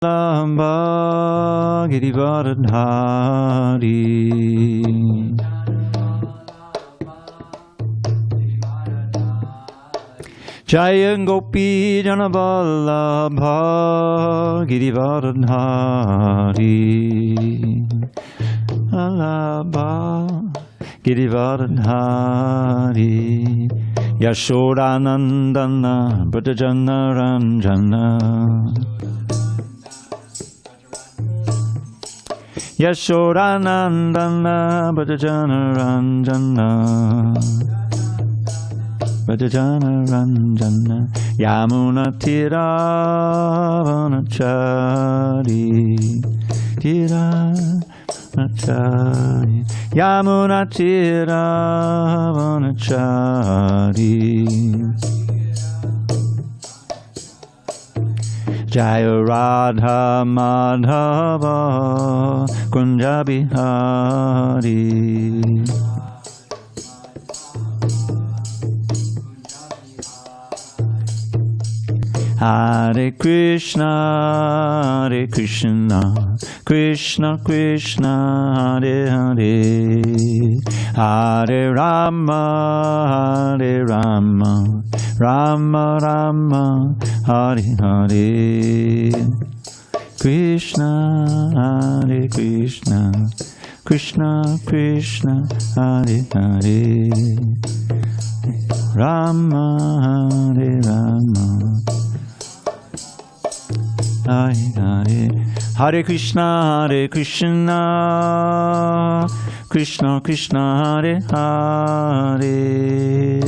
Bhagavadgita. Jaya Gopi Janavallabha Girivardhari Alabha Girivardhari Yashodanandana Brajana Ranjana Yashodanandana Brajana Ranjana Brajana Ranjana Yamuna Tiravanachari Tiravanachari Yamuna Tiravanachari Jaya Radha Madhava Kunja Bihari Hare Krishna, Hare Krishna, Krishna Krishna, Hare Hare, Hare Rama, Hare Rama, Rama Rama, Hare Hare, Krishna, Hare Krishna, Krishna Krishna, Hare Hare, Rama, Hare Rama, Hare Hare, Hare Krishna, Hare Krishna, Krishna Krishna, Hare Hare,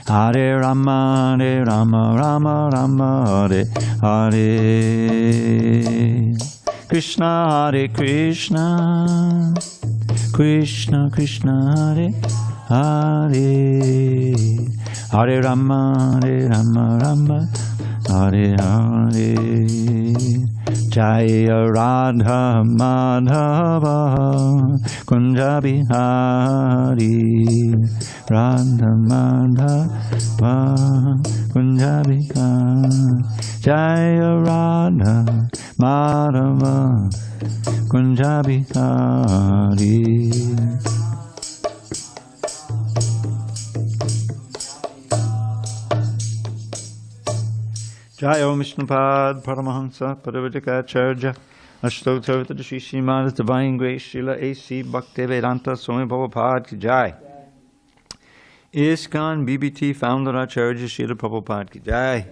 Hare Rama, Hare Rama, Rama Rama, Hare Hare, Krishna, Hare Krishna, Krishna Krishna, Hare Hare, Hare Rama, Hare Rama, Rama Hare Hare, Jaya Radha Madhava Kunja Bihari, Radha Madhava Kunja Bihari, Jaya Radha Madhava Kunja Bihari. Jai Om Vishnupad Paramahansa Padavadikacharya Ashtottara Shri Srimad Divine Grace Srila A.C. Bhaktivedanta Swami Prabhupada Ki Jai. ISKCON BBT Founder Acharya Srila Prabhupada Ki Jai.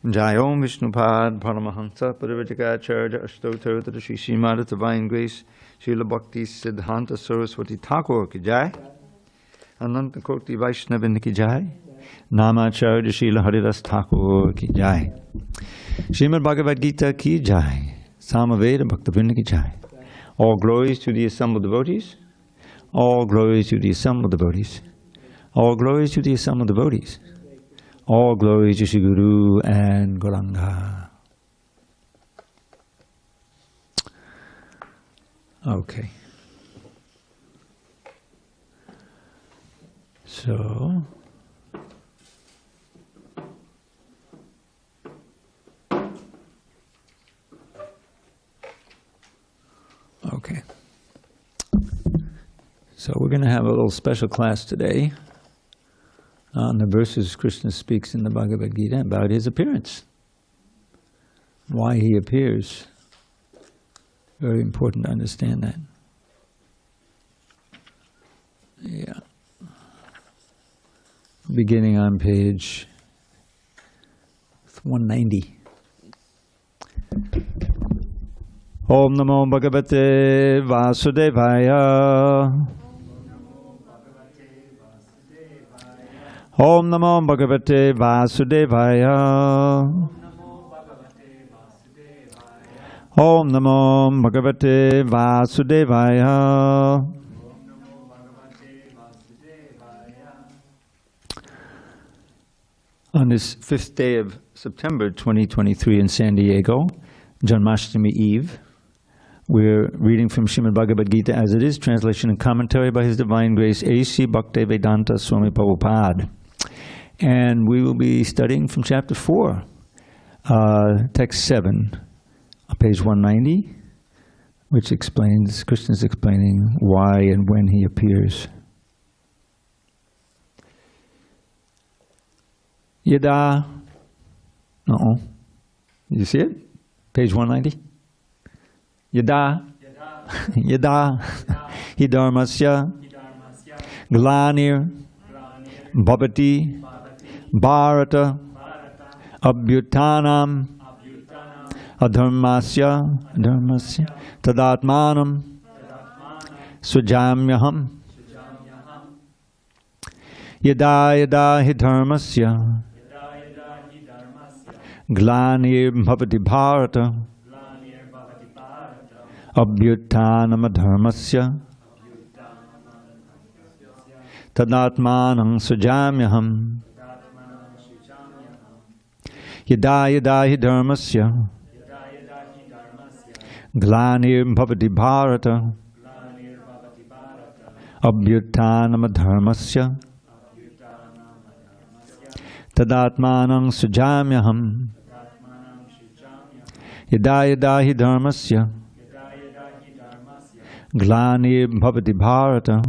Jai Om Vishnupad Paramahansa Padavadikacharya Ashtottara Shri Srimad Divine Grace Srila Bhakti Siddhanta Saraswati Thakur Ki Jai. Ananta Koti Vaishnavin Ki Jai. Namacharya Srila Haridas Thakur Ki Jai. Srimad Bhagavad Gita Ki Jai. Samaveda Bhaktivinoda Ki Jai. All glories to the assembled devotees. All glories to the assembled devotees. All glories to the assembled devotees. All glories to Shri Guru and Gauranga. Okay. So okay. So we're going to have a little special class today on the verses Krishna speaks in the Bhagavad Gita about his appearance. Why he appears. Very important to understand that. Yeah. Beginning on page 190. Om Namo Bhagavate Vasudevaya. Om Namo Bhagavate Vasudevaya. Om Namo Bhagavate Vasudevaya. On this 5th day of September 2023 in San Diego, Janmashtami Eve, we're reading from Srimad Bhagavad Gita as it is, translation and commentary by His Divine Grace A.C. Bhaktivedanta Swami Prabhupada. And we will be studying from chapter 4, text 7, page 190, which explains, Krishna's explaining why and when he appears. Yada, you see it? Page 190? Yada, yada, hi dharmasya, glanir, bhavati, bharata, abhyutanam, adharmasya, tadatmanam, sujamyaham, yada yada hi dharmasya, glanir bhavati bharata, abhyutanam adharmasya, tadatmanam sujamyaham, yada yada hi dharmasya, glanir bhavati bharata, abhyutanam adharmasya, tadatmanam sujamyaham, yada yada hi dharmasya, glanir bhavati bharata,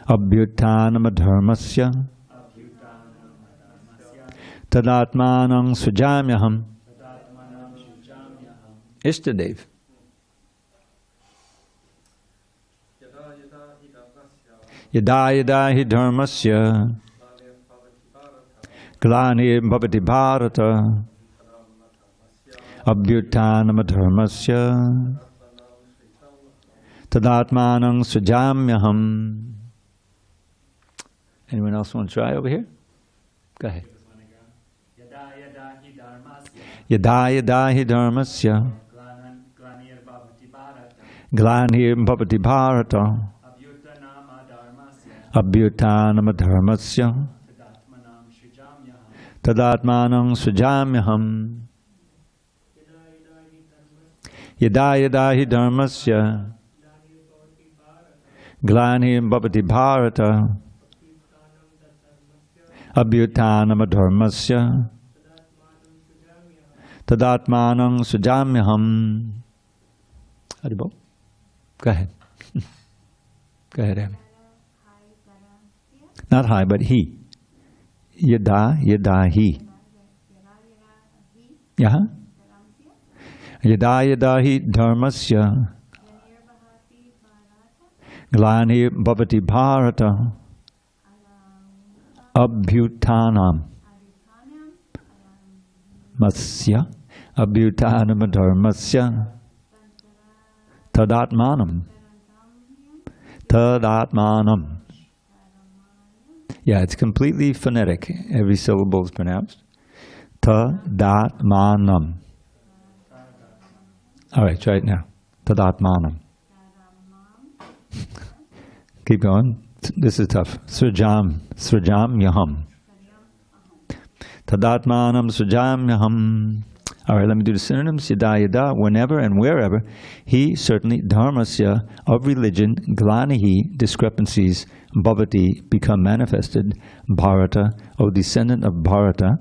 abhyutanam adharmasya, tadatmanam sujamyaham. Ishtadev. Yada yada hi dharmasya, glanir bhavati bharata, abhyutanam adharmasya, tadatmanam sujamyaham. Anyone else want to try over here? Go ahead. Yada yada hi dharmasya, glanir bhavati bharata, abhyutanam adharmasya, tadatmanam sujamyaham. Yada yada hi dharmasya, glanir bhavati bharata, abhyutanam adharmasya, tadatmanam sujamyaham. Haribol. Go ahead. Go ahead, Abby. Not hi, but he. Yada, yada, he. Yeah. Yada, yada, hi dharmasya, glanir bhavati bharata, abhyutanam masya, abhyutanam dharmasya, tadatmanam, tadatmanam. Yeah, it's completely phonetic. Every syllable is pronounced. Tadatmanam. All right, try it now. Tadatmanam. Keep going. This is tough. Srajam yaham. Tadatmanam srajam yaham. All right, let me do the synonyms. Yada yada, whenever and wherever, he, certainly, dharmasya, of religion, glanihi, discrepancies, bhavati, become manifested, bharata, O descendant of Bharata,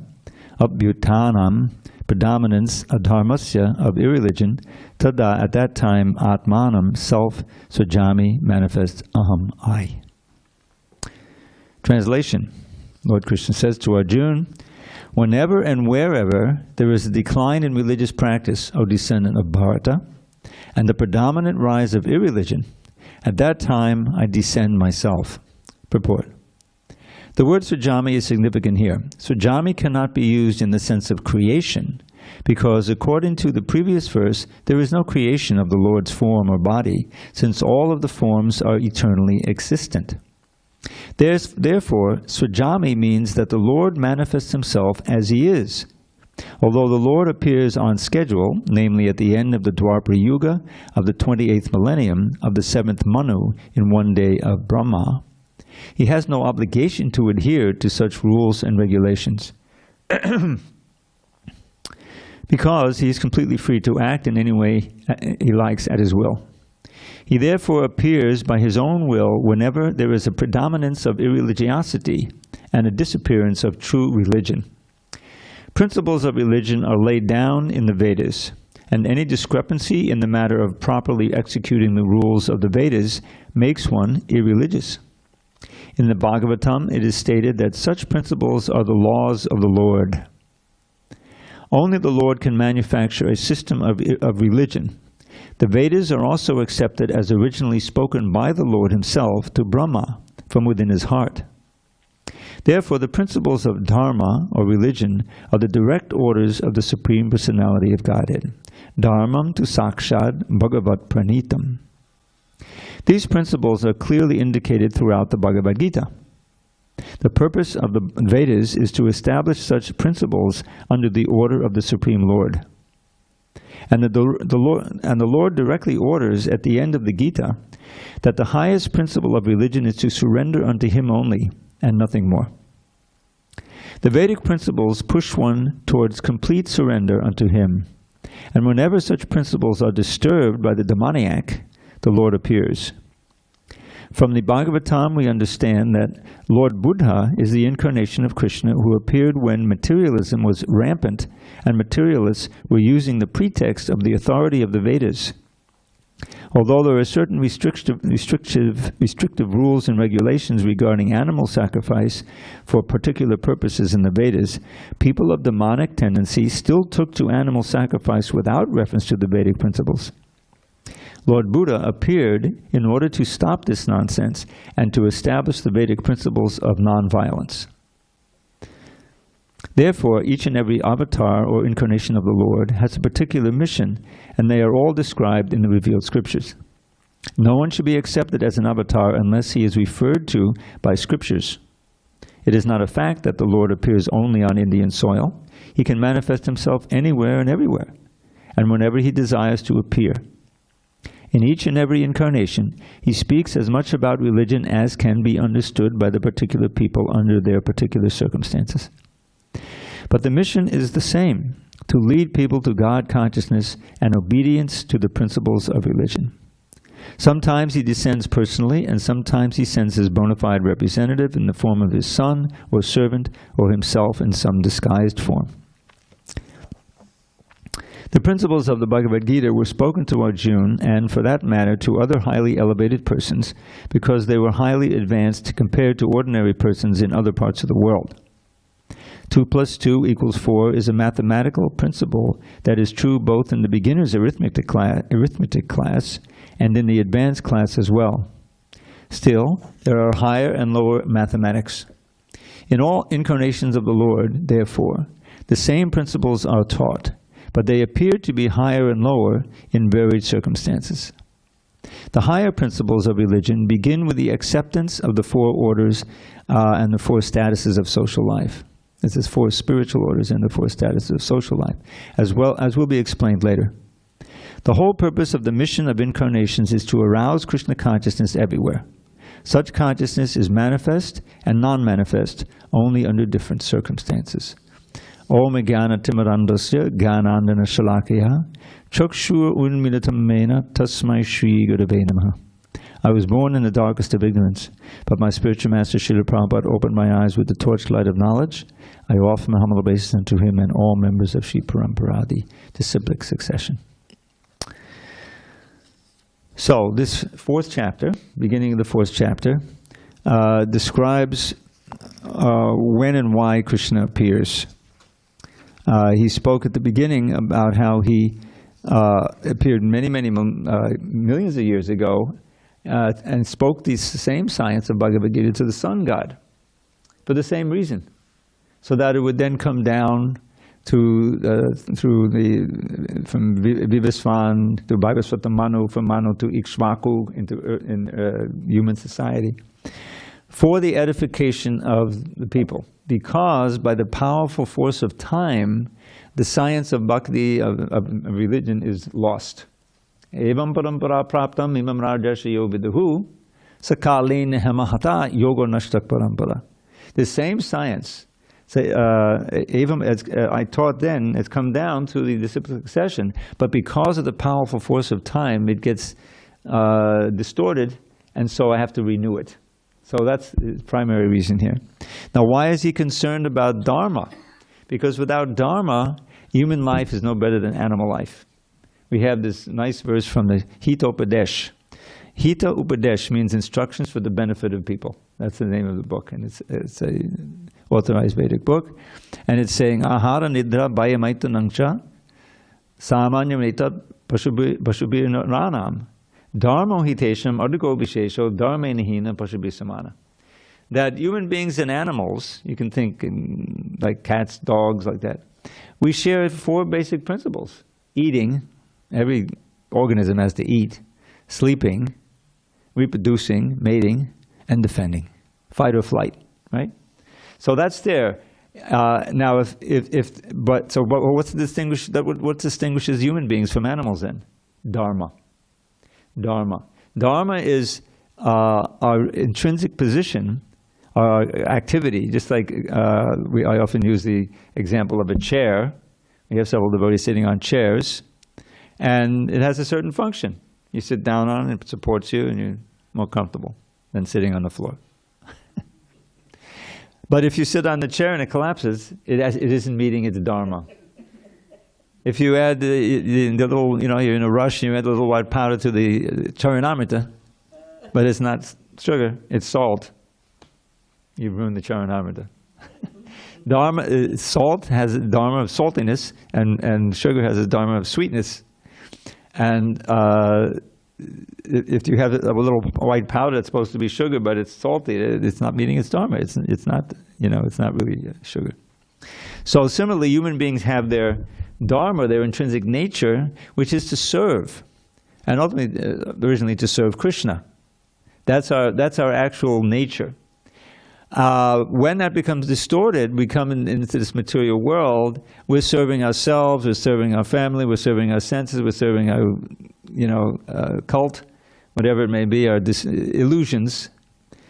abhyutanam, predominance, adharmasya, of irreligion, tada, at that time, atmanam, self, sujami, manifest, aham, I. Translation. Lord Krishna says to Arjuna, whenever and wherever there is a decline in religious practice, O descendant of Bharata, and the predominant rise of irreligion, at that time I descend myself. Purport. The word sujami is significant here. Sujami cannot be used in the sense of creation, because according to the previous verse, there is no creation of the Lord's form or body, since all of the forms are eternally existent. Therefore, sujami means that the Lord manifests himself as he is. Although the Lord appears on schedule, namely at the end of the Dvāpara-yuga of the 28th millennium of the 7th Manu in one day of Brahmā, he has no obligation to adhere to such rules and regulations because he is completely free to act in any way he likes at his will. He therefore appears by his own will whenever there is a predominance of irreligiosity and a disappearance of true religion. Principles of religion are laid down in the Vedas, and any discrepancy in the matter of properly executing the rules of the Vedas makes one irreligious. In the Bhagavatam, it is stated that such principles are the laws of the Lord. Only the Lord can manufacture a system of religion. The Vedas are also accepted as originally spoken by the Lord himself to Brahmā from within his heart. Therefore, the principles of dharma, or religion, are the direct orders of the Supreme Personality of Godhead. Dharmam tu sakshad bhagavat pranitam. These principles are clearly indicated throughout the Bhagavad Gita. The purpose of the Vedas is to establish such principles under the order of the Supreme Lord. And the Lord directly orders at the end of the Gita that the highest principle of religion is to surrender unto Him only, and nothing more. The Vedic principles push one towards complete surrender unto Him, and whenever such principles are disturbed by the demoniac, the Lord appears. From the Bhagavatam we understand that Lord Buddha is the incarnation of Krishna who appeared when materialism was rampant and materialists were using the pretext of the authority of the Vedas. Although there are certain restrictive rules and regulations regarding animal sacrifice for particular purposes in the Vedas, people of demonic tendency still took to animal sacrifice without reference to the Vedic principles. Lord Buddha appeared in order to stop this nonsense and to establish the Vedic principles of nonviolence. Therefore, each and every avatar or incarnation of the Lord has a particular mission, and they are all described in the revealed scriptures. No one should be accepted as an avatar unless he is referred to by scriptures. It is not a fact that the Lord appears only on Indian soil. He can manifest himself anywhere and everywhere, and whenever he desires to appear. In each and every incarnation, he speaks as much about religion as can be understood by the particular people under their particular circumstances. But the mission is the same, to lead people to God consciousness and obedience to the principles of religion. Sometimes he descends personally, and sometimes he sends his bona fide representative in the form of his son or servant, or himself in some disguised form. The principles of the Bhagavad Gita were spoken to Arjuna, and for that matter to other highly elevated persons, because they were highly advanced compared to ordinary persons in other parts of the world. 2 + 2 = 4 is a mathematical principle that is true both in the beginner's arithmetic class and in the advanced class as well. Still, there are higher and lower mathematics. In all incarnations of the Lord, therefore, the same principles are taught, but they appear to be higher and lower in varied circumstances. The higher principles of religion begin with the acceptance of the 4 orders and the 4 statuses of social life. This is 4 spiritual orders and the 4 statuses of social life, as well as will be explained later. The whole purpose of the mission of incarnations is to arouse Krishna consciousness everywhere. Such consciousness is manifest and non-manifest only under different circumstances. Om Jnana Timirandasya Jnanandana Shalakaya Chakshur Unmilitam Mena Tasmai Shri Gurave Namaha. I was born in the darkest of ignorance, but my spiritual master Srila Prabhupada opened my eyes with the torchlight of knowledge. I offer my humble obeisance unto him and all members of Sri Paramparadi, disciplic succession. So, this 4th chapter, beginning of the 4th chapter, describes when and why Krishna appears. He spoke at the beginning about how he appeared many millions of years ago and spoke the same science of Bhagavad Gita to the sun god for the same reason, so that it would then come down to from Vivasvan to Bhagavata Manu, from Manu to Ikshvaku in human society, for the edification of the people. Because by the powerful force of time, the science of bhakti, of religion, is lost. Evam parampara praptam imam rajarshyo viduhu sakalin hemahata yoga nashtak parampara. The same science, as I taught then, has come down to the disciplic succession, but because of the powerful force of time, it gets distorted, and so I have to renew it. So that's the primary reason here. Now, why is he concerned about Dharma? Because without Dharma, human life is no better than animal life. We have this nice verse from the Hita Upadesh. Hita Upadesh means instructions for the benefit of people. That's the name of the book, and it's a authorized Vedic book. And it's saying, Ahara Nidra Bhayamaitu Nangcha Samanyam Etat Pashubir Ranam Dharmo Hitesham Adhiko Vishesho Dharme Nihina Pashubir Samana. That human beings and animals, you can think like cats, dogs, like that, we share 4 basic principles. Eating, every organism has to eat. Sleeping, reproducing, mating, and defending. Fight or flight, right? So that's there. Now, what distinguishes human beings from animals then? Dharma. Dharma is our intrinsic position, our activity. Just like I often use the example of a chair. We have several devotees sitting on chairs, and it has a certain function. You sit down on it, it supports you, and you're more comfortable than sitting on the floor. But if you sit on the chair and it collapses, it isn't meeting its dharma. If you add the little, you're in a rush, and you add a little white powder to the charanamrita, but it's not sugar, it's salt, you've ruined the charanamrita. Salt has a dharma of saltiness, and sugar has a dharma of sweetness. And if you have a little white powder that's supposed to be sugar, but it's salty, it's not meeting its dharma. It's not, it's not really sugar. So similarly, human beings have their dharma, their intrinsic nature, which is to serve, and ultimately, originally to serve Krishna. That's our actual nature. When that becomes distorted, we come into this material world, we're serving ourselves, we're serving our family, we're serving our senses, we're serving our, cult, whatever it may be, our illusions,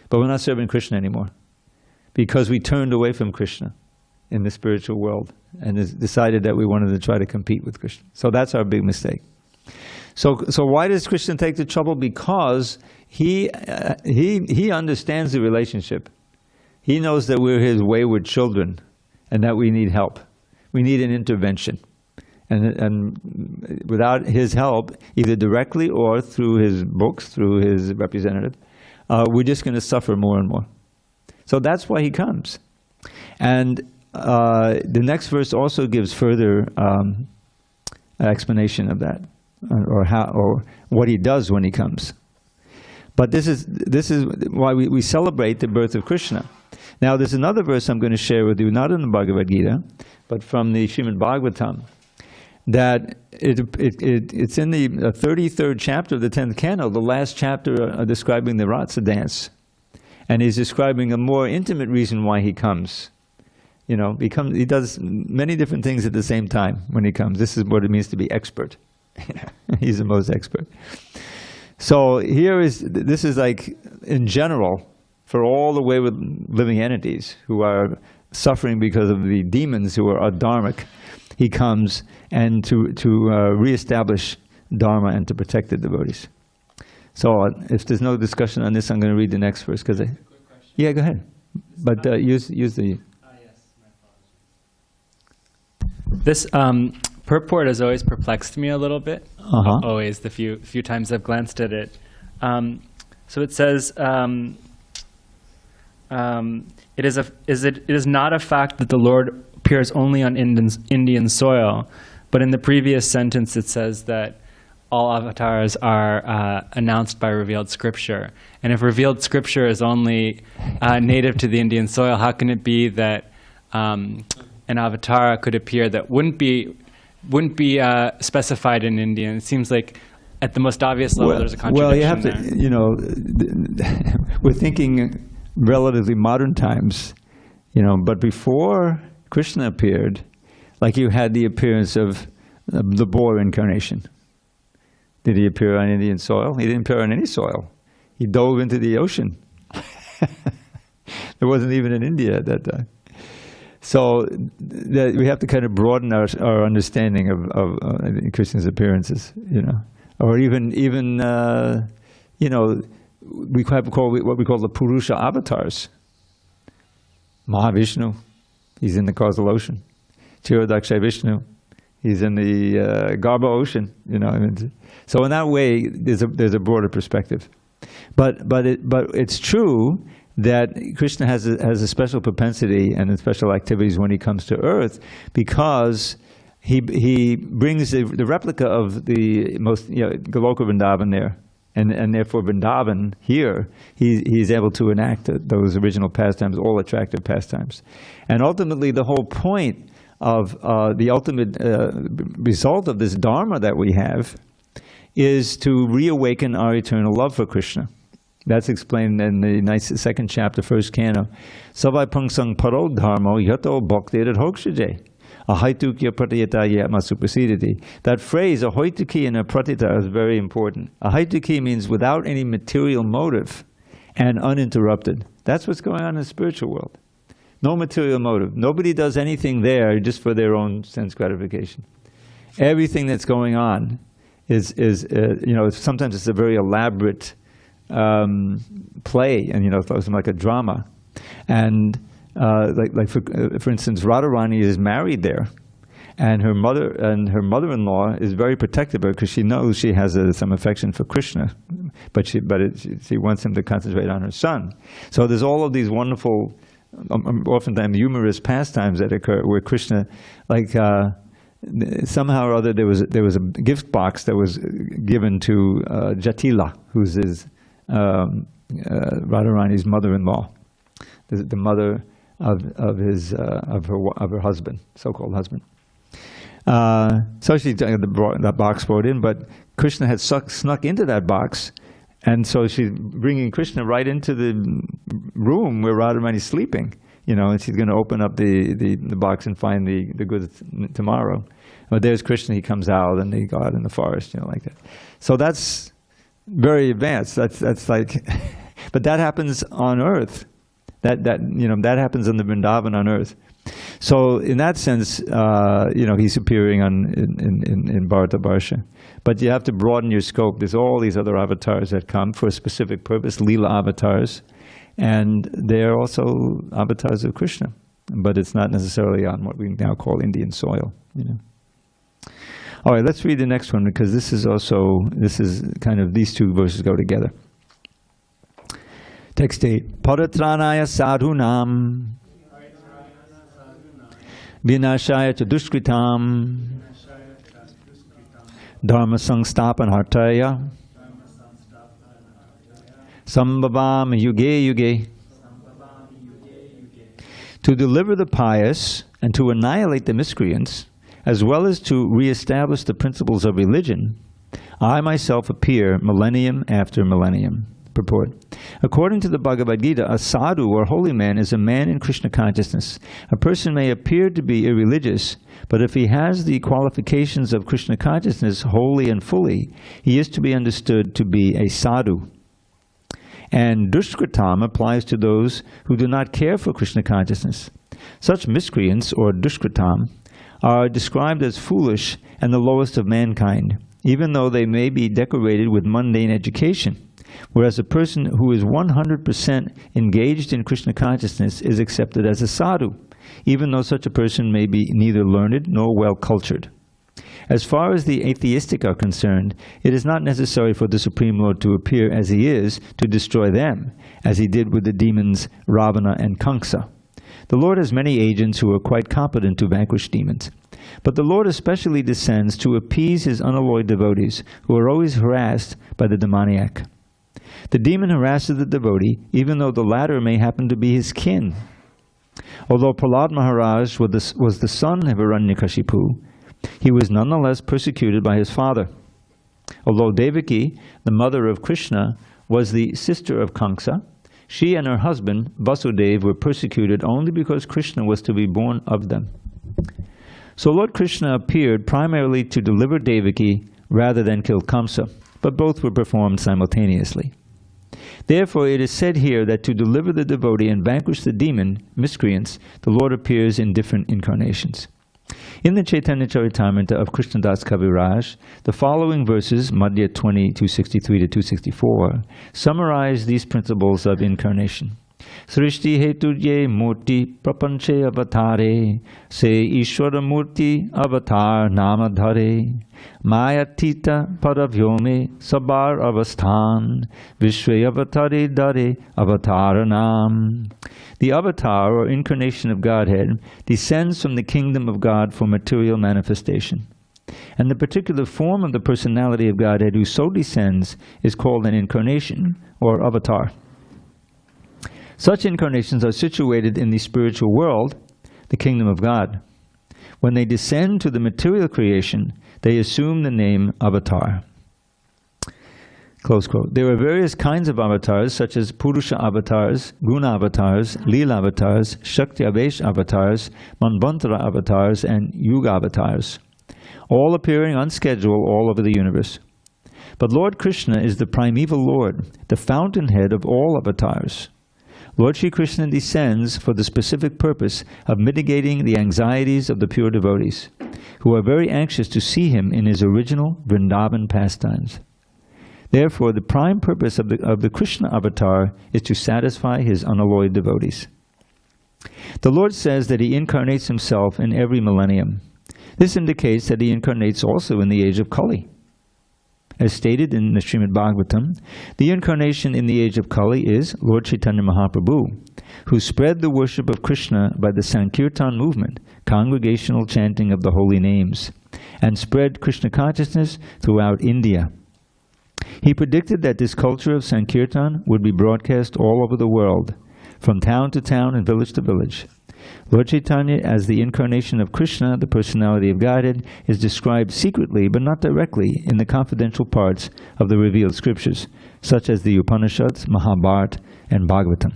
but we're not serving Krishna anymore. Because we turned away from Krishna in the spiritual world and decided that we wanted to try to compete with Krishna. So that's our big mistake. So why does Krishna take the trouble? Because he understands the relationship. He knows that we're his wayward children and that we need help. We need an intervention. And without his help, either directly or through his books, through his representative, we're just going to suffer more and more. So that's why he comes. And the next verse also gives further explanation of that, or what he does when he comes. But this is why we celebrate the birth of Krishna. Now, there's another verse I'm going to share with you, not in the Bhagavad Gita, but from the Srimad Bhagavatam, that it's in the 33rd chapter of the 10th canto, the last chapter describing the Ratsa dance. And he's describing a more intimate reason why he comes. He does many different things at the same time when he comes. This is what it means to be expert. He's the most expert. So this is like, in general, for all the wayward living entities who are suffering because of the demons who are adharmic, he comes and to reestablish dharma and to protect the devotees. So if there's no discussion on this, I'm going to read the next verse. Just a quick question. Yeah, go ahead. But use the... Yes, my apologies. This purport has always perplexed me a little bit. Always, the few times I've glanced at it. So it says, it is not a fact that the Lord appears only on Indian soil, but in the previous sentence it says that all avatars are announced by revealed scripture. And if revealed scripture is only native to the Indian soil, how can it be that an avatar could appear that wouldn't be specified in Indian? It seems like at the most obvious level there's a contradiction. Well, you have to, we're thinking relatively modern times, but before Krishna appeared, like you had the appearance of the boar incarnation. Did he appear on Indian soil? He didn't appear on any soil. He dove into the ocean. There wasn't even in India at that time. So we have to kind of broaden our understanding of Krishna's appearances, or even we have what we call the Purusha avatars. Mahavishnu, he's in the causal ocean. Chirodakshay Vishnu. He's in the Garbha ocean, you know. I mean, so in that way, there's a broader perspective. But it's true that Krishna has a special propensity and special activities when he comes to earth, because he brings the replica of the most, you know, Goloka Vrindavan there, and therefore Vrindavan here, he's able to enact those original pastimes, all attractive pastimes. And ultimately the whole point of the ultimate result of this dharma that we have is to reawaken our eternal love for Krishna. That's explained in the second chapter, first canto. Savai pungsang paro dharmo yato bhaktirat hokshaje. Ahaitukya pratita yatma suprasidati. That phrase, ahoituki and pratita, is very important. Ahoituki means without any material motive and uninterrupted. That's what's going on in the spiritual world. No material motive. Nobody does anything there just for their own sense gratification. Everything that's going on is you know, sometimes it's a very elaborate play, and you know, it's like a drama. And like for instance, Radharani is married there, and her mother-in-law is very protective of her because she knows she has some affection for Krishna, but she wants him to concentrate on her son. So there's all of these wonderful, oftentimes humorous pastimes that occur where Krishna, like somehow or other, there was a gift box that was given to Jatila, who's his Radharani's mother-in-law, the mother of her husband, so-called husband. So she brought that box brought in, but Krishna had snuck into that box, and so she's bringing Krishna right into the room where Radharani is sleeping. You know, and she's going to open up the box and find the goods tomorrow. But there's Krishna, he comes out, and they go out in the forest, you know, like that. So that's very advanced. That's like, but that happens on earth. That you know, that happens in the Vrindavan on earth. So in that sense, you know, he's appearing in Bharata Barsha. But you have to broaden your scope. There's all these other avatars that come for a specific purpose, Leela avatars, and they're also avatars of Krishna. But it's not necessarily on what we now call Indian soil, you know. All right, let's read the next one, because this is kind of, these two verses go together. Text 8. Paratranaya sadhunam vinashaya cha dushkritam dharma sangstapanartaya sambhavam yuge yuge. To deliver the pious and to annihilate the miscreants, as well as to re-establish the principles of religion, I myself appear millennium after millennium. Purport. According to the Bhagavad Gita, a sadhu or holy man is a man in Krishna consciousness. A person may appear to be irreligious, but if he has the qualifications of Krishna consciousness wholly and fully, he is to be understood to be a sadhu. And dushkritam applies to those who do not care for Krishna consciousness. Such miscreants, or dushkritam, are described as foolish and the lowest of mankind, even though they may be decorated with mundane education. Whereas a person who is 100% engaged in Krishna consciousness is accepted as a sadhu, even though such a person may be neither learned nor well-cultured. As far as the atheistic are concerned, it is not necessary for the Supreme Lord to appear as he is to destroy them, as he did with the demons Ravana and Kamsa. The Lord has many agents who are quite competent to vanquish demons. But the Lord especially descends to appease his unalloyed devotees, who are always harassed by the demoniac. The demon harasses the devotee, even though the latter may happen to be his kin. Although Prahlad Maharaj was the son of Hiranyakashipu, he was nonetheless persecuted by his father. Although Devaki, the mother of Krishna, was the sister of Kamsa, she and her husband, Vasudeva, were persecuted only because Krishna was to be born of them. So Lord Krishna appeared primarily to deliver Devaki rather than kill Kamsa, but both were performed simultaneously. Therefore, it is said here that to deliver the devotee and vanquish the demon, miscreants, the Lord appears in different incarnations. In the Chaitanya Charitamrita of Krishnadas Kaviraj, the following verses, Madhya 20, 263 to 264, summarize these principles of incarnation. Srishti hetu ye murti prapanche avatare, se Ishvara murti avatar nama dhare, mayatita paravyome sabar avasthan, vishwe avatare dare avataranam. The avatar, or incarnation of Godhead, descends from the kingdom of God for material manifestation. And the particular form of the personality of Godhead who so descends is called an incarnation, or avatar. Such incarnations are situated in the spiritual world, the kingdom of God. When they descend to the material creation, they assume the name avatar. Close quote. There are various kinds of avatars, such as Purusha avatars, Guna avatars, Lila avatars, Shakti Avesh avatars, Manvantara avatars, and Yuga avatars, all appearing on schedule all over the universe. But Lord Krishna is the primeval Lord, the fountainhead of all avatars. Lord Shri Krishna descends for the specific purpose of mitigating the anxieties of the pure devotees, who are very anxious to see him in his original Vrindavan pastimes. Therefore, the prime purpose of the Krishna avatar is to satisfy his unalloyed devotees. The Lord says that he incarnates himself in every millennium. This indicates that he incarnates also in the age of Kali. As stated in the Srimad Bhagavatam, the incarnation in the age of Kali is Lord Chaitanya Mahaprabhu, who spread the worship of Krishna by the Sankirtan movement, congregational chanting of the holy names, and spread Krishna consciousness throughout India. He predicted that this culture of Sankirtan would be broadcast all over the world, from town to town and village to village. Lord Chaitanya, as the incarnation of Krishna, the personality of Godhead, is described secretly but not directly in the confidential parts of the revealed scriptures, such as the Upanishads, Mahabharata, and Bhagavatam.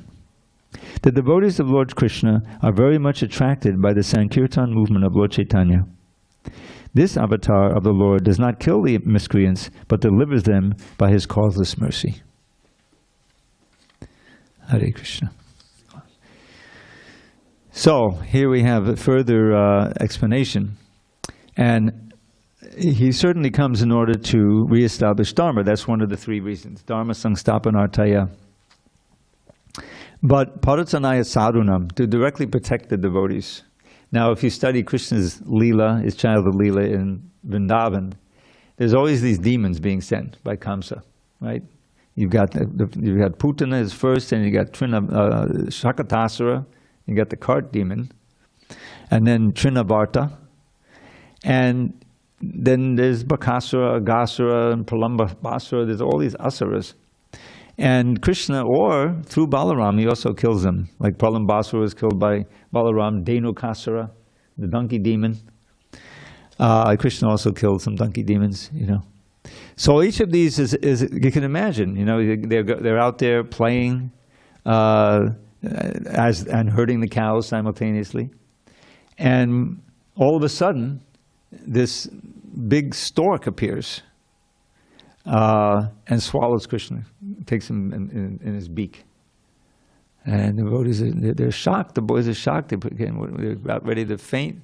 The devotees of Lord Krishna are very much attracted by the Sankirtan movement of Lord Chaitanya. This avatar of the Lord does not kill the miscreants, but delivers them by his causeless mercy. Hare Krishna. So, here we have a further explanation. And he certainly comes in order to reestablish Dharma. That's one of the three reasons. Dharma Sangstapanartaya. But Paratsanaya Sadhunam, to directly protect the devotees. Now, if you study Krishna's Leela, his childhood Leela in Vrindavan, there's always these demons being sent by Kamsa, right? You've got Putana is first, and you got Shakatasura, you got the cart demon, and then Trinavarta, and then there's Bakasura, Agasura, and Pralambasura. There's all these asuras. And Krishna, or through Balaram, he also kills them. Like Pralambasura was killed by Balaram, Dhenukasura, the donkey demon. Krishna also killed some donkey demons, you know. So each of these is you can imagine, you know, they're out there playing and herding the cows simultaneously. And all of a sudden, this big stork appears and swallows Krishna, takes him in his beak. And the devotees, they're shocked. The boys are shocked. They're about ready to faint.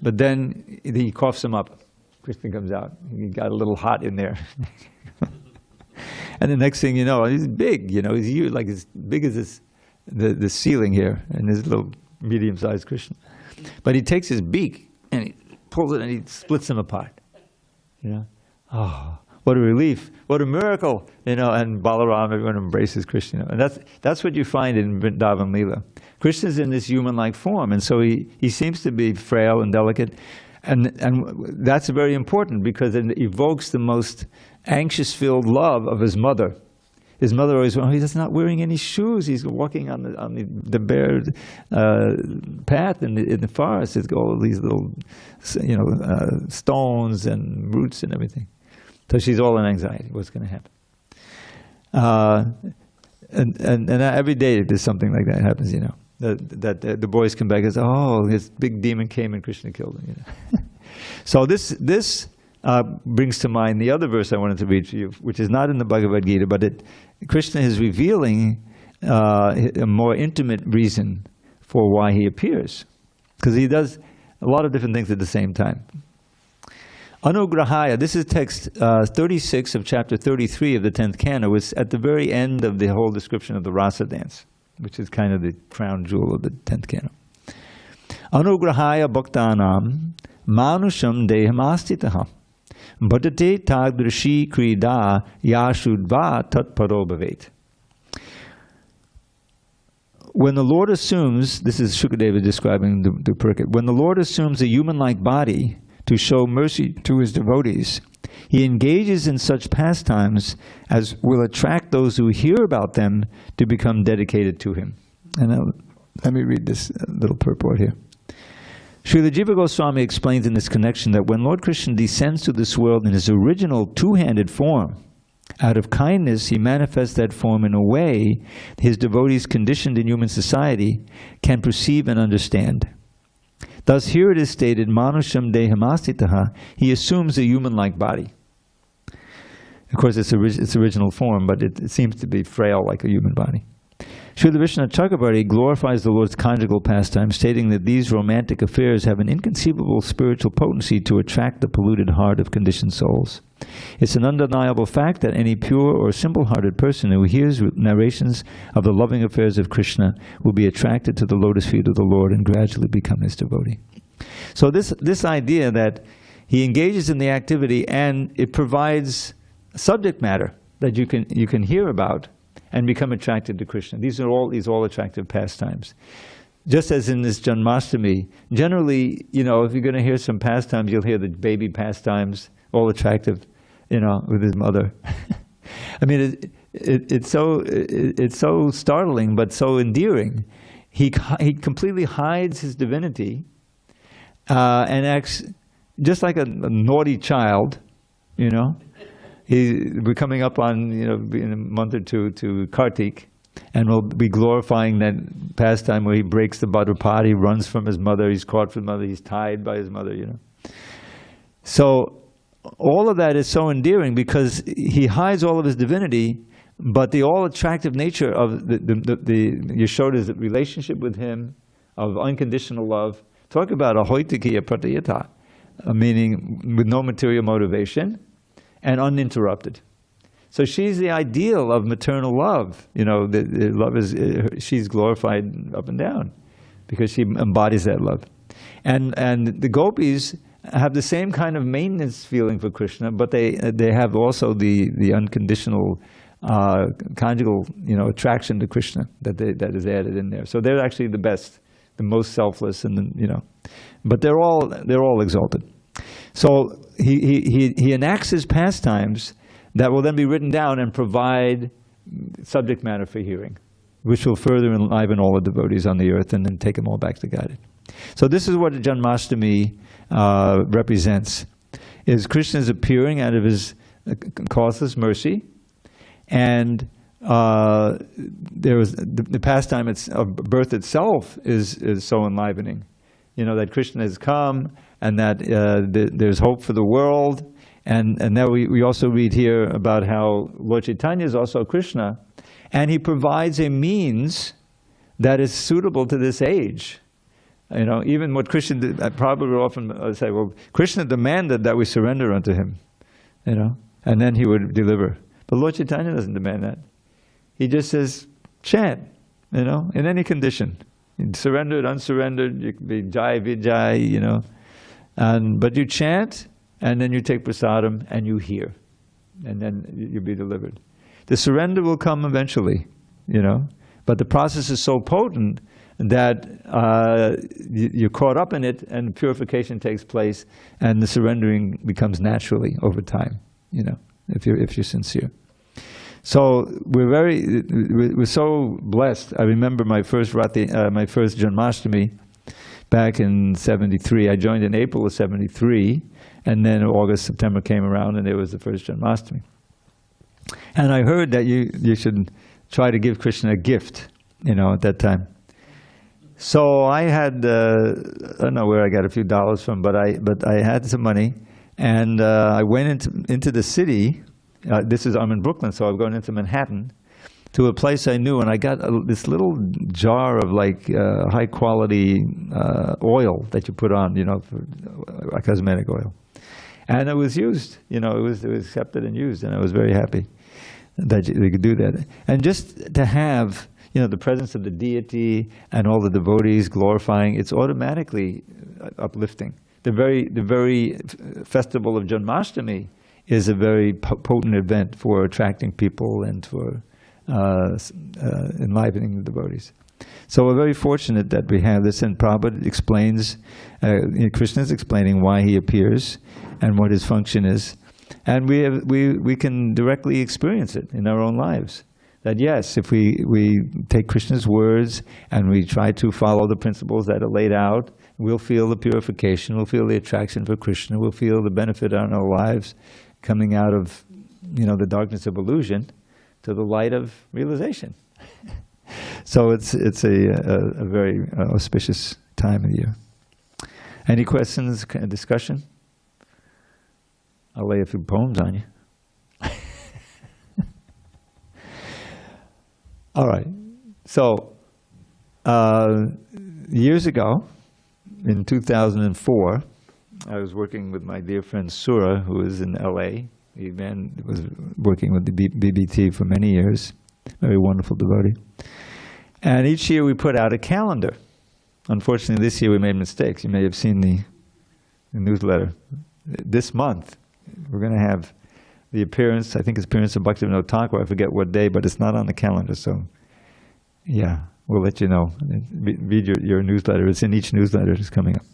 But then he coughs him up. Krishna comes out. He got a little hot in there. And the next thing you know, he's big. You know, he's huge, like as big as the ceiling here, and this little medium-sized Krishna. But he takes his beak and he pulls it and he splits him apart. You know, oh, what a relief! What a miracle! You know, and Balaram, everyone embraces Krishna. And that's what you find in Vrindavan Leela. Krishna's in this human-like form, and so he seems to be frail and delicate, and that's very important because it evokes the most anxious-filled love of his mother. His mother always, he's not wearing any shoes. He's walking on the bare path in the forest. There's all these little, you know, stones and roots and everything. So she's all in anxiety. What's going to happen? And every day there's something like that happens. You know, that the boys come back and say, "Oh, this big demon came and Krishna killed him." You know? So this brings to mind the other verse I wanted to read for you, which is not in the Bhagavad Gita, but Krishna is revealing a more intimate reason for why he appears, because he does a lot of different things at the same time. Anugrahaya, this is text 36 of chapter 33 of the 10th canto. It's at the very end of the whole description of the rasa dance. which is kind of the crown jewel of the 10th canto. Anugrahaya bhaktanam manusham dehamastitaha bhadate tagdrishi krida yashudva tatparo bhavet. When the Lord assumes, this is Shukadeva describing the Purikit, when the Lord assumes a human-like body to show mercy to his devotees, he engages in such pastimes as will attract those who hear about them to become dedicated to him. And let me read this little purport here. Srila Jiva Goswami explains in this connection that when Lord Krishna descends to this world in his original two-handed form, out of kindness, he manifests that form in a way his devotees conditioned in human society can perceive and understand. Thus, here it is stated, Manusham dehamastitaha, he assumes a human-like body. Of course, it's original form, but it seems to be frail like a human body. Srila Vishnu Chakravarti glorifies the Lord's conjugal pastime, stating that these romantic affairs have an inconceivable spiritual potency to attract the polluted heart of conditioned souls. It's an undeniable fact that any pure or simple-hearted person who hears narrations of the loving affairs of Krishna will be attracted to the lotus feet of the Lord and gradually become his devotee. So this idea that he engages in the activity and it provides subject matter that you can hear about and become attracted to Krishna. These are all attractive pastimes. Just as in this Janmashtami, generally, if you're going to hear some pastimes, you'll hear the baby pastimes, all attractive, with his mother. I mean, it's so startling, but so endearing. He completely hides his divinity and acts just like a naughty child, We're coming up on, in a month or two to Kartik, and we'll be glorifying that pastime where he breaks the butter pot, he runs from his mother, he's caught from his mother, he's tied by his mother, So all of that is so endearing because he hides all of his divinity, but the all-attractive nature of the Yashoda's relationship with him, of unconditional love. Talk about a hoitikiya pratayata, meaning with no material motivation, and uninterrupted. So she's the ideal of maternal love. The love is, she's glorified up and down because she embodies that love. And the gopis have the same kind of maintenance feeling for Krishna, but they have also the unconditional conjugal attraction to Krishna that is added in there. So they're actually the best, the most selfless, and but they're all exalted. So he enacts his pastimes that will then be written down and provide subject matter for hearing, which will further enliven all the devotees on the earth and then take them all back to Godhead. So this is what Janmashtami represents, is Krishna's appearing out of his causeless mercy, and there was the pastime of birth itself is so enlivening. That Krishna has come, and that there's hope for the world. And now we also read here about how Lord Chaitanya is also Krishna, and he provides a means that is suitable to this age. Even what Krishna did, I probably will often say, well, Krishna demanded that we surrender unto him, and then he would deliver. But Lord Chaitanya doesn't demand that. He just says, chant, in any condition. Surrendered, unsurrendered, you can be jai, vijay, but you chant, and then you take prasadam, and you hear, and then you'll be delivered. The surrender will come eventually, but the process is so potent that you're caught up in it, and purification takes place, and the surrendering becomes naturally over time, if you're sincere. So we're so blessed. I remember my first Janmashtami back in '73. I joined in April of '73, and then August, September came around, and it was the first Janmashtami. And I heard that you should try to give Krishna a gift, at that time. So I had I don't know where I got a few dollars from, but I had some money, and I went into the city. I'm in Brooklyn, so I'm going into Manhattan to a place I knew, and I got this little jar of high quality oil that you put on, for cosmetic oil, and it was used. It was accepted and used, and I was very happy that you could do that. And just to have, the presence of the deity and all the devotees glorifying, it's automatically uplifting. The very festival of Janmashtami is a very potent event for attracting people and for enlivening the devotees. So we're very fortunate that we have this, and Prabhupada explains, Krishna is explaining why he appears and what his function is. And we can directly experience it in our own lives. That yes, if we take Krishna's words and we try to follow the principles that are laid out, we'll feel the purification, we'll feel the attraction for Krishna, we'll feel the benefit on our lives coming out of the darkness of illusion to the light of realization. So it's a very auspicious time of the year. Any questions, discussion? I'll lay a few poems on you. All right. So years ago, in 2004, I was working with my dear friend Sura, who is in LA. He was working with the BBT for many years. Very wonderful devotee. And each year we put out a calendar. Unfortunately, this year we made mistakes. You may have seen the newsletter. This month, we're going to have the appearance, I think it's appearance of Bhaktivinoda Thakur. I forget what day, but it's not on the calendar. So, yeah, we'll let you know. Read your newsletter. It's in each newsletter that's coming up.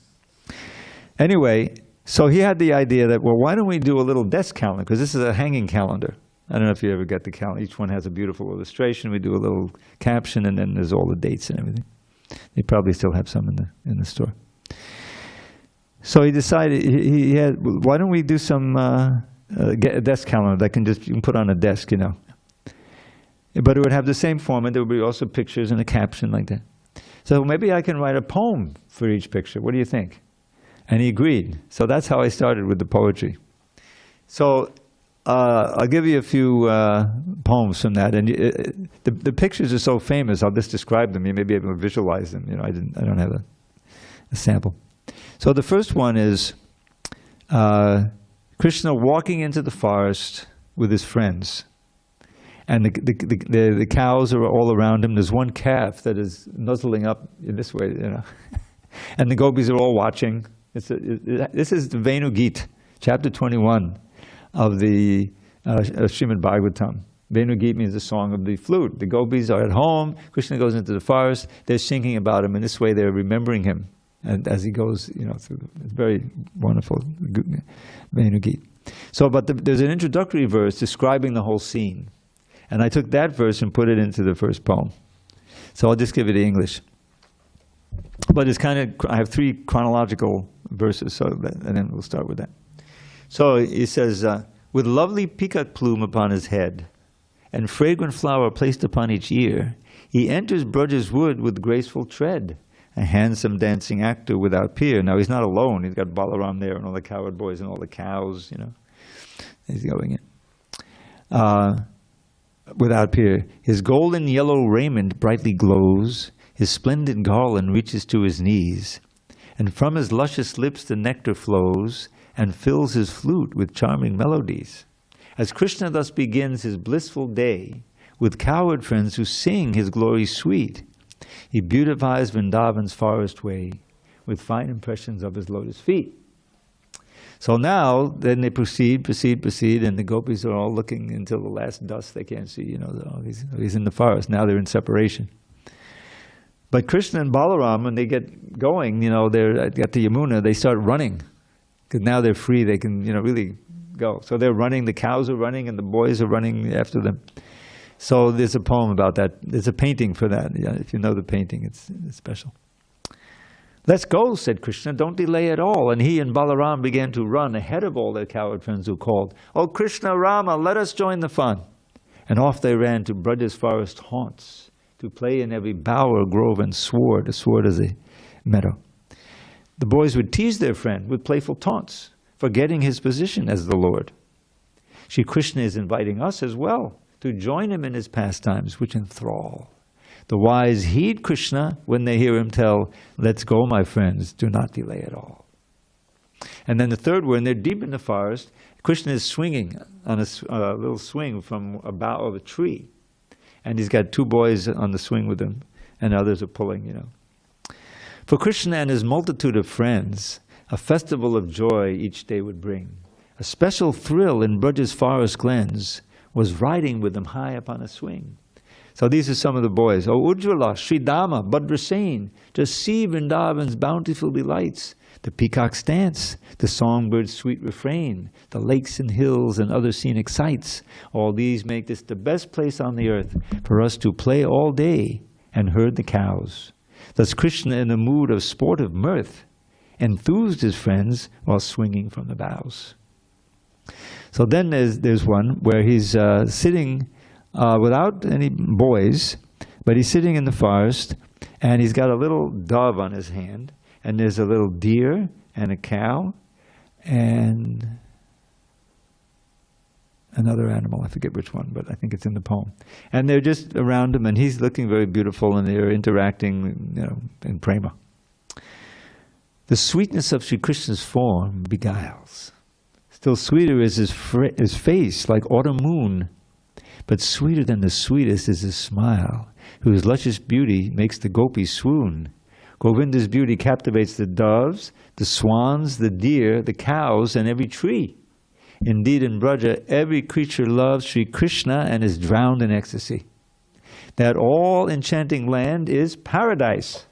Anyway, so he had the idea that, well, why don't we do a little desk calendar? Because this is a hanging calendar. I don't know if you ever get the calendar. Each one has a beautiful illustration. We do a little caption, and then there's all the dates and everything. They probably still have some in the store. So he decided, he had, why don't we do some get a desk calendar that you can put on a desk, But it would have the same format. There would be also pictures and a caption like that. So maybe I can write a poem for each picture. What do you think? And he agreed. So that's how I started with the poetry. So I'll give you a few poems from that. And the pictures are so famous, I'll just describe them. You may be able to visualize them. I don't have a sample. So the first one is Krishna walking into the forest with his friends. And the cows are all around him. There's one calf that is nuzzling up in this way, And the gopis are all watching. This is the Venu Gita, chapter 21 of the Srimad Bhagavatam. Venu Gita means the song of the flute. The gopis are at home. Krishna goes into the forest. They're singing about him. And this way they're remembering him. And as he goes, through, it's very wonderful, Venu Gita. So, but there's an introductory verse describing the whole scene. And I took that verse and put it into the first poem. So I'll just give it in English. But it's I have 3 chronological verses, and then we'll start with that. So he says, with lovely peacock plume upon his head, and fragrant flower placed upon each ear, he enters Braja's wood with graceful tread, a handsome dancing actor without peer. Now he's not alone. He's got Balaram there and all the cowherd boys and all the cows, He's going in. Without peer. His golden yellow raiment brightly glows, his splendid garland reaches to his knees, and from his luscious lips the nectar flows, and fills his flute with charming melodies. As Krishna thus begins his blissful day, with cowherd friends who sing his glory sweet, he beautifies Vrindavan's forest way, with fine impressions of his lotus feet. So now, then they proceed, and the gopis are all looking until the last dusk. They can't see, he's in the forest. Now they're in separation. But Krishna and Balaram, when they get going, they're at the Yamuna, they start running. Because now they're free, they can, really go. So they're running, the cows are running, and the boys are running after them. So there's a poem about that. There's a painting for that. If you know the painting, it's special. Let's go, said Krishna, don't delay at all. And he and Balaram began to run ahead of all their cowherd friends who called, "Oh Krishna, Rama, let us join the fun." And off they ran to Braja's forest haunts, to play in every bower, grove, and sward. A sward is a meadow. The boys would tease their friend with playful taunts, forgetting his position as the Lord. Shri Krishna is inviting us as well to join him in his pastimes, which enthrall. The wise heed Krishna when they hear him tell, "Let's go, my friends, do not delay at all." And then the third one, they're deep in the forest. Krishna is swinging on a little swing from a bough of a tree. And he's got two boys on the swing with him, and others are pulling, you know. For Krishna and his multitude of friends, a festival of joy each day would bring. A special thrill in Braja's forest glens was riding with them high upon a swing. So these are some of the boys. O Ujjvala, Sridhama, Bhadrasena, just see Vrindavan's bountiful delights. The peacock's dance, the songbird's sweet refrain, the lakes and hills and other scenic sights. All these make this the best place on the earth for us to play all day and herd the cows. Thus Krishna, in a mood of sportive mirth, enthused his friends while swinging from the boughs. So then there's one where he's sitting without any boys, but he's sitting in the forest, and he's got a little dove on his hand, and there's a little deer and a cow and another animal. I forget which one, but I think it's in the poem. And they're just around him, and he's looking very beautiful, and they're interacting, you know, in prema. The sweetness of Sri Krishna's form beguiles. Still sweeter is his face, like autumn moon. But sweeter than the sweetest is his smile, whose luscious beauty makes the gopis swoon. Govinda's beauty captivates the doves, the swans, the deer, the cows, and every tree. Indeed, in Braja, every creature loves Sri Krishna and is drowned in ecstasy. That all enchanting land is paradise,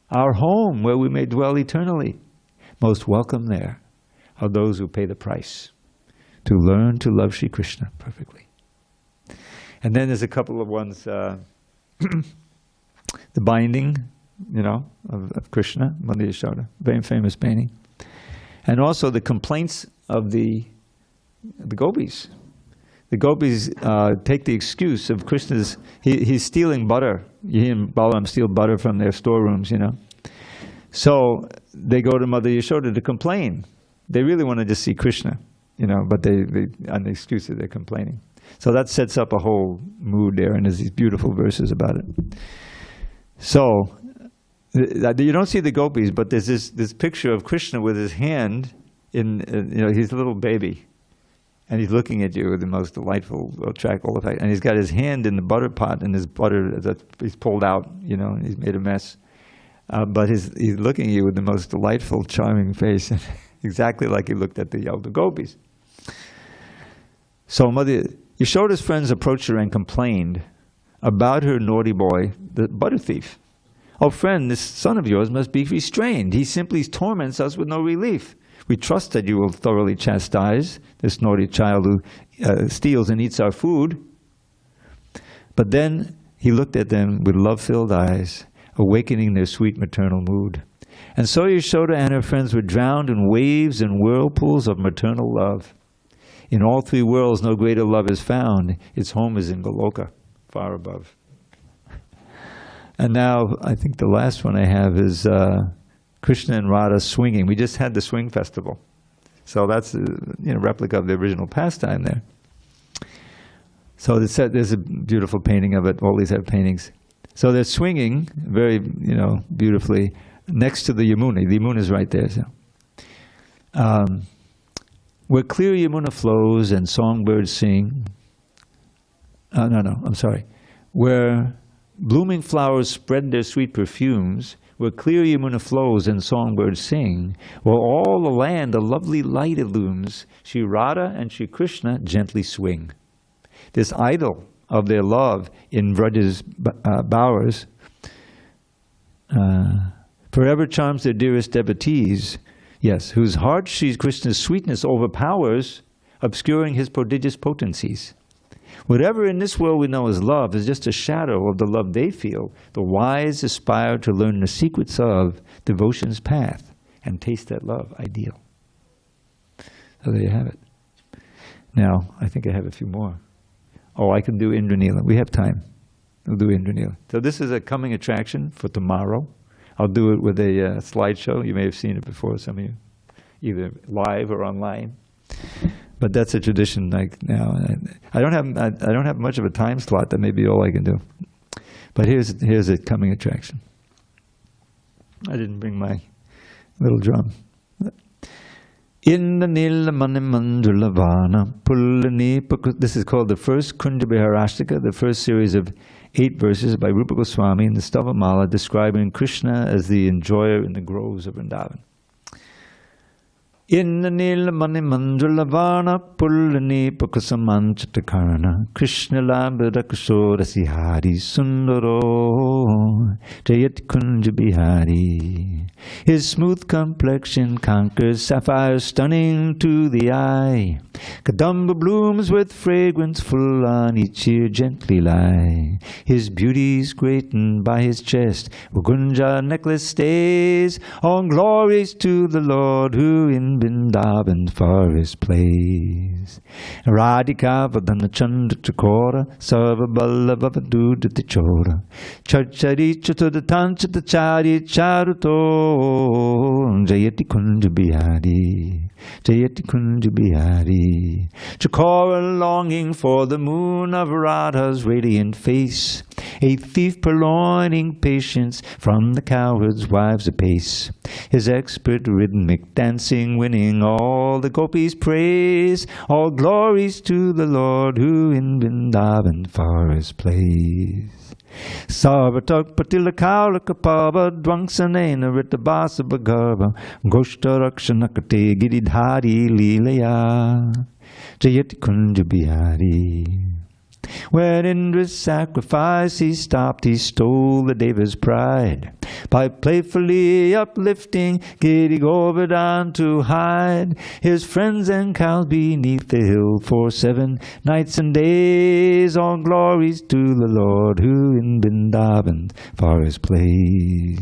our home where we may dwell eternally. Most welcome there are those who pay the price to learn to love Sri Krishna perfectly. And then there's a couple of ones, the binding, you know, of Krishna, Manu Yashoda, very famous painting. And also the complaints of the gopis. The gopis take the excuse of Krishna's, he's stealing butter. He and Balaram steal butter from their storerooms, you know. So they go to Mother Yashoda to complain. They really want to just see Krishna, you know, but they on the excuse that they're complaining. So that sets up a whole mood there, and there's these beautiful verses about it. So you don't see the gopis, but there's this picture of Krishna with his hand in, you know, he's a little baby, and he's looking at you with the most delightful, attractive effect. And he's got his hand in the butter pot, and his butter he's pulled out, you know, and he's made a mess. But he's looking at you with the most delightful, charming face, exactly like he looked at the elder gopis. So Mother Yashoda's friends approached her and complained about her naughty boy, the butter thief. Oh friend, this son of yours must be restrained. He simply torments us with no relief. We trust that you will thoroughly chastise this naughty child who steals and eats our food. But then he looked at them with love-filled eyes, awakening their sweet maternal mood. And so Yashoda and her friends were drowned in waves and whirlpools of maternal love. In all three worlds no greater love is found. Its home is in Goloka, far above. And now, I think the last one I have is Krishna and Radha swinging. We just had the swing festival. So that's a replica of the original pastime there. So there's a beautiful painting of it. All these have paintings. So they're swinging very, beautifully next to the Yamuna. The Yamuna is right there. So. Where clear Yamuna flows and songbirds sing. Where blooming flowers spread their sweet perfumes, where clear Yamuna flows and songbirds sing, where all the land a lovely light illumes, Sri Radha and Sri Krishna gently swing. This idol of their love in Vraja's bowers forever charms their dearest devotees, yes, whose heart Sri Krishna's sweetness overpowers, obscuring his prodigious potencies. Whatever in this world we know as love is just a shadow of the love they feel. The wise aspire to learn the secrets of devotion's path and taste that love ideal. So there you have it. Now, I think I have a few more. Oh, I can do Indranila. We have time. We'll do Indranila. So this is a coming attraction for tomorrow. I'll do it with a slideshow. You may have seen it before, some of you, either live or online. But that's a tradition. Like now, I don't have much of a time slot. That may be all I can do. But here's a coming attraction. I didn't bring my little drum. In the Nilamani Manjulavana Pullani. This is called the first Kunja Biharastika, the first series of 8 verses by Rupa Goswami in the Stavamala describing Krishna as the enjoyer in the groves of Vrindavan. In the Nilamani Manjulavana Pullani Pukasamanchatakarana Krishna Lambada Kishora Sihari Sundaro Jayat Kunja Bihari. His smooth complexion conquers sapphire stunning to the eye. Kadamba blooms with fragrance full on each ear gently lie. His beauty's greatened by his chest, where Gunja necklace stays. All glories to the Lord who in Vrindavan's forest plays. Radhika Vadana Chanda Chakora Sarva Ballava Vadudati Chora Chacharicha to the Tanchata Chari Charuto Jayati Kunja Bihari Jayati Kunja Bihari. Chakora longing for the moon of Radha's radiant face, a thief purloining patience from the cowherd's wives apace. His expert rhythmic dancing winning all the gopis' praise. All glories to the Lord who in Vrindavan forest plays. Sarvatak Patila Kaulaka Pava Dwangsanena Ritabasa Bhagava Goshta Rakshanakate Giridhari Leelaya Jayati Kunja Bihari. When Indra's sacrifice he stopped, he stole the Deva's pride. By playfully uplifting Giri Govardhan to hide his friends and cows beneath the hill for 7 nights and days. All glories to the Lord who in Vrindavan's forest plays.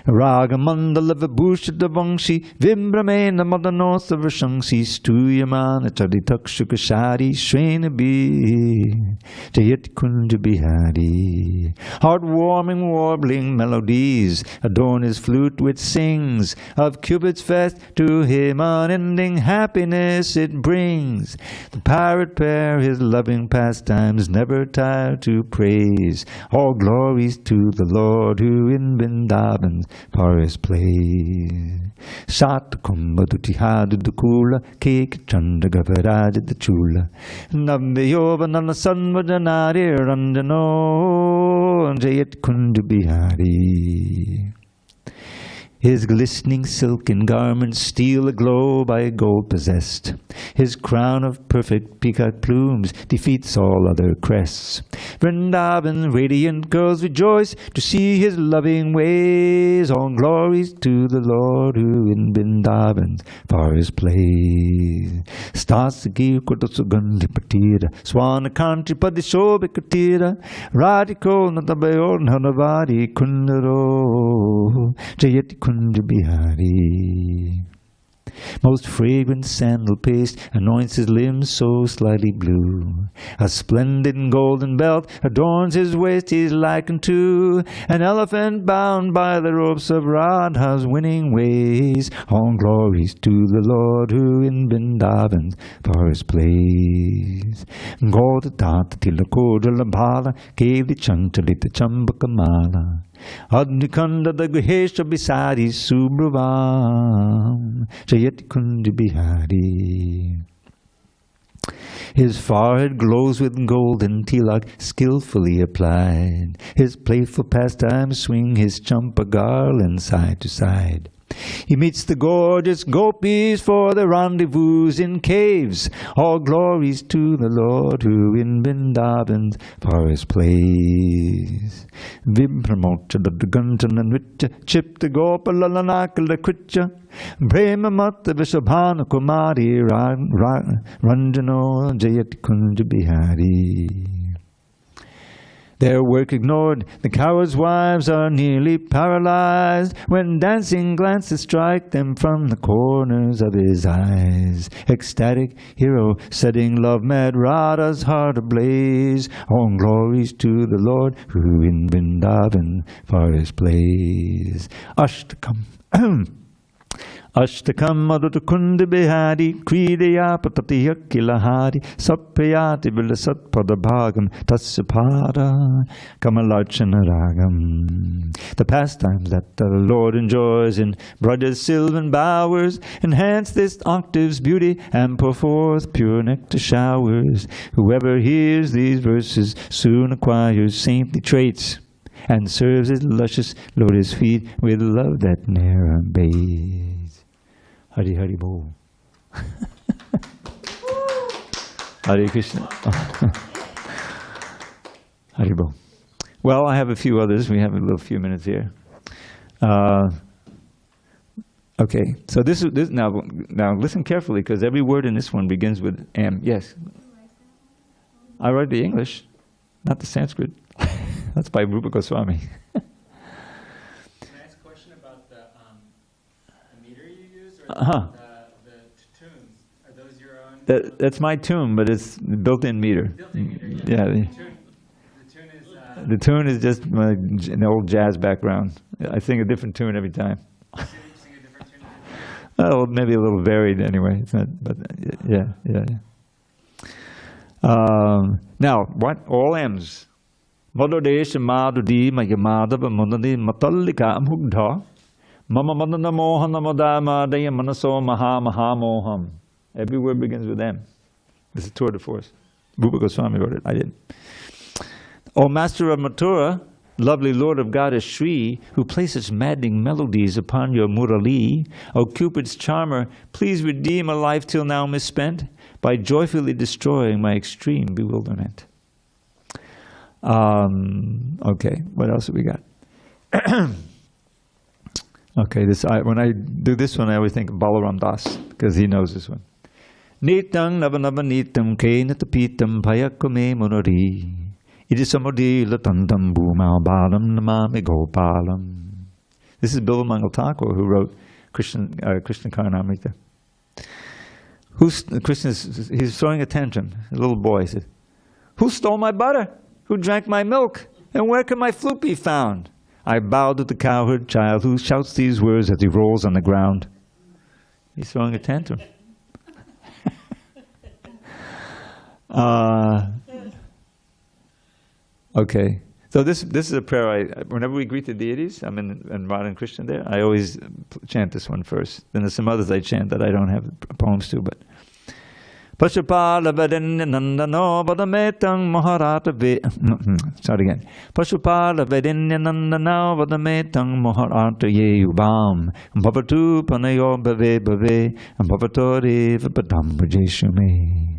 Ragamandala Vibhushita Vangshi Vimbramena Madanosa Vrashangsi Stuyamana Charitakshukashari Shrenabi Jayat Kunja Bihari. Heartwarming warbling melodies adorn his flute which sings of Cupid's fest, to him unending happiness it brings. The pirate pair his loving pastimes never tire to praise. All glories to the Lord who in Vrindavan's forest plays. Sat Kumbadutihadu Dukula Kek Chanda Gavaraj the Chula Navayova Nana Sanvajanari Ranjano Jayat Kunja Bihari. His glistening silken garments steal aglow by gold possessed. His crown of perfect peacock plumes defeats all other crests. Vrindavan radiant girls rejoice to see his loving ways. All glories to the Lord who in Vrindavan's forest plays. Stasaki Kotosugandhi Patira Swanakanti Padishobikatira Radiko Natabayor Nanavari Kundaro Jayati Kunja Bihari. Most fragrant sandal paste anoints his limbs so slightly blue. A splendid golden belt adorns his waist, he's likened to an elephant bound by the ropes of Radha's winning ways. All glories to the Lord who in Vrindavan's forest plays. Godadata Tilakoda Labhala gave the Chantalita Chambakamala. Adnikanda the Guhesha Bisari Subhravam Jayati Kunja Bihari. His forehead glows with golden tilak skillfully applied. His playful pastimes swing his champa garland side to side. He meets the gorgeous gopis for the rendezvous in caves. All glories to the Lord who in Vrindavan's forest plays. Vibhramocha Dadgantana Nritya Chipta Gopalanakala Kritya Brahma Mata Vishabhana Kumari Ranjano Jayati Kunja Bihari. Their work ignored, the coward's wives are nearly paralyzed when dancing glances strike them from the corners of his eyes. Ecstatic hero setting love-mad Radha's heart ablaze. All glories to the Lord who in Vrindavan forest plays. Ashtakam Ashtakam Madhutakunda Bihari Kridaya Patatiya Kilahari Sapayati Vilasat Padabhagam Tatsapara Kamalachana Ragam. The pastimes that the Lord enjoys in Braja's sylvan bowers enhance this octave's beauty and pour forth pure nectar showers. Whoever hears these verses soon acquires saintly traits and serves his luscious lotus feet with love that ne'er abates. Hari Hari Bol. Hare Krishna. Hari Bol. Well, I have a few others. We have a little few minutes here. Okay, so this now listen carefully, because every word in this one begins with M. Yes. I write the English, not the Sanskrit. That's by Rupa Goswami. Can I ask a question about the meter you use, or the tunes? Are those your own? That's my tune, but it's built-in meter. Built-in meter, Yeah. The tune is. The tune is just an old jazz background. I sing a different tune every time. You sing a different tune. Oh, maybe a little varied anyway. It's not, but yeah. Now, what? All M's. Madodesha Madudi Mayamadava Munadi Matallika Amugdha Mama Madana Mohana Madama Daya Manaso Maha Mahamoham. Every word begins with M. This is tour de force. Rupa Goswami wrote it. I didn't. O Master of Mathura, lovely Lord of Goddess Shri, who places maddening melodies upon your Murali, O Cupid's charmer, please redeem a life till now misspent by joyfully destroying my extreme bewilderment. Okay, what else have we got? Okay, when I do this one, I always think of Balaram Das, because he knows this one. Nitang navanava nitam kainatapitam payakame munari. Idisamodi latandam bhuma balam namami gopalam. This is Bilvamangal Thakur, who wrote Krishna Karnamrita. He's throwing a tantrum. A little boy said, "Who stole my butter? Who drank my milk? And where can my flute be found?" I bowed to the cowherd child who shouts these words as he rolls on the ground. He's throwing a tantrum. Okay, so this is a prayer whenever we greet the deities, I'm in Radha and Krishna there, I always chant this one first. Then there's some others I chant that I don't have poems to, but Pashupala Vedenya Nandano Vadametang Maharata Start again. Pashupala Vedenya Nandano Vadametang Maharata Yeyubam Bhavatu Panayo Bhave Bhavatori Vipadam Vajeshume.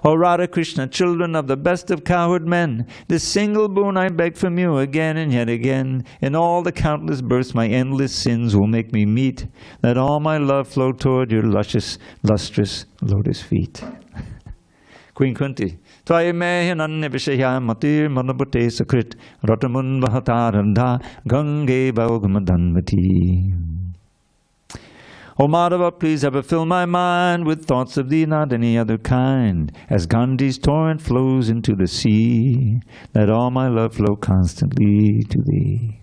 O Radha Krishna, children of the best of cowherd men, this single boon I beg from you again and yet again. In all the countless births my endless sins will make me meet. Let all my love flow toward your luscious, lustrous lotus feet. Queen Kunti. Tvaya mehananya vishaya matir manabhute sakrit ratamun vahatarandha gange baugamadhanvati. O Madhava, please ever fill my mind with thoughts of thee, not any other kind. As Gandhi's torrent flows into the sea, let all my love flow constantly to thee.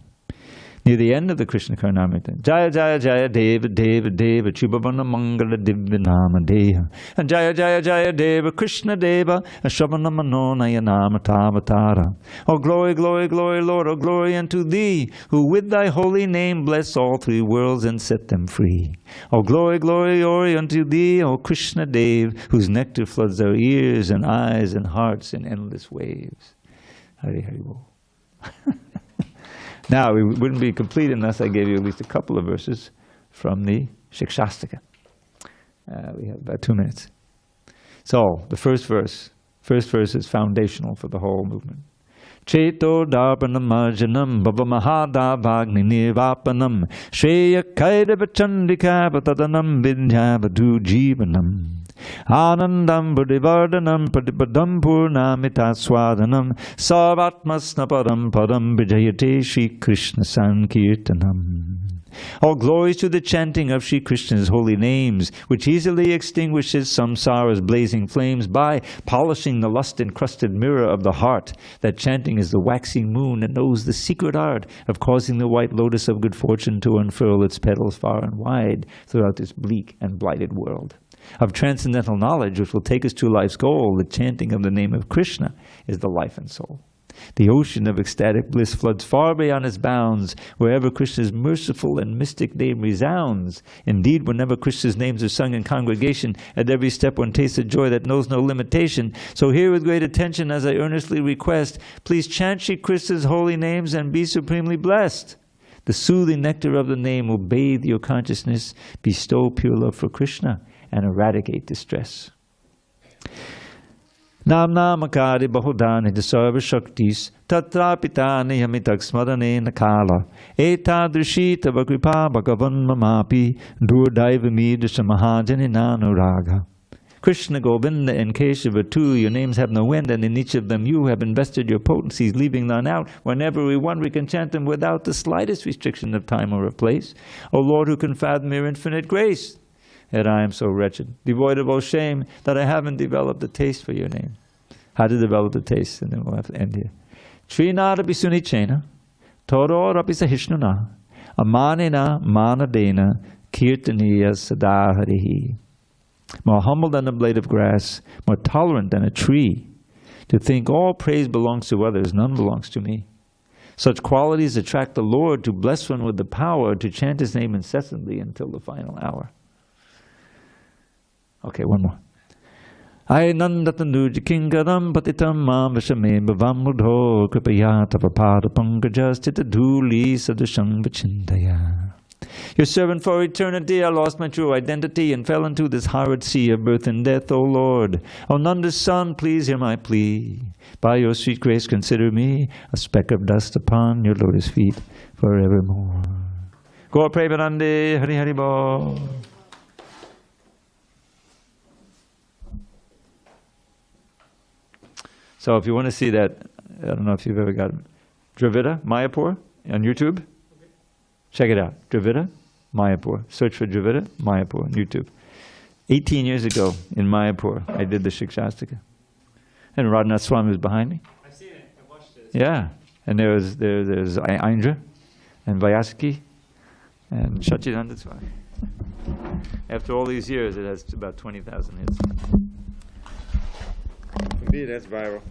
Near the end of the Krishna Karnamrita, Jaya Jaya Jaya Deva Deva Deva Chubhavana Mangala Divyanama Deha, and Jaya Jaya Jaya Deva Krishna Deva Shavana Manonaya Nama Tavatara. O glory, glory, glory, Lord, O glory unto thee, who with thy holy name bless all three worlds and set them free. O glory, glory, glory unto thee, O Krishna Dev, whose nectar floods our ears and eyes and hearts in endless waves. Hari Hari Bol. Now, we wouldn't be complete unless I gave you at least a couple of verses from the Shikshastika. We have about 2 minutes. So, the first verse is foundational for the whole movement. Cheto darpanam arjanam bhavamahadavagni nirvapanam shreya kaidavachandika vatadanam vidyavadu jivanam. Anandam buddhivardhanam padipadam purnamita swadanam sarvatmasnaparam padam vijayate Shri Krishna Sankirtanam. All glories to the chanting of Sri Krishna's holy names, which easily extinguishes samsara's blazing flames by polishing the lust-encrusted mirror of the heart. That chanting is the waxing moon and knows the secret art of causing the white lotus of good fortune to unfurl its petals far and wide throughout this bleak and blighted world. Of transcendental knowledge, which will take us to life's goal, the chanting of the name of Krishna is the life and soul. The ocean of ecstatic bliss floods far beyond its bounds, wherever Krishna's merciful and mystic name resounds. Indeed, whenever Krishna's names are sung in congregation, at every step one tastes a joy that knows no limitation. So hear with great attention as I earnestly request, please chant Shri Krishna's holy names and be supremely blessed. The soothing nectar of the name will bathe your consciousness, bestow pure love for Krishna, and eradicate distress. Nam namakari bahudani sarva shaktis tatrapitani yamitak smarane nakala etadrishi tava kripa bhagavan mamapi durdaiva midasha mahajaninanuraga. Krishna, Govinda, and Keshava too, your names have no end, and in each of them you have invested your potencies, leaving none out. Whenever we want, we can chant them without the slightest restriction of time or of place. O Lord, who can fathom your infinite grace, yet I am so wretched, devoid of all shame, that I haven't developed a taste for your name. How to develop the taste? And then we'll have to end here. Trinada bisunichena, toro rapisahishnuna, amanina manadena, kirtaniya sadaharihi. More humble than a blade of grass, more tolerant than a tree. To think all praise belongs to others, none belongs to me. Such qualities attract the Lord to bless one with the power to chant His name incessantly until the final hour. Okay, one more. Ainandatanu jikingaram patitam mam vishame bhavam mudho kripaya tavapada pankajas titadhuli sadusham vachindaya. Your servant for eternity, I lost my true identity and fell into this horrid sea of birth and death, O Lord. O Nanda's son, please hear my plea. By your sweet grace consider me a speck of dust upon your lotus feet forevermore. Gaur Premanande, Hari Hari Bol. So if you want to see that, I don't know if you've ever got Dravida, Mayapur on YouTube. Check it out. Dravida, Mayapur. Search for Dravida, Mayapur on YouTube. 18 years ago in Mayapur, I did the Shikshastika. And Radhanath Swami was behind me. I've seen it. I've watched it. Yeah. And there's Indra and Vyasaki and Shachidananda Swami. After all these years, it has about 20,000 hits. Indeed, that's viral.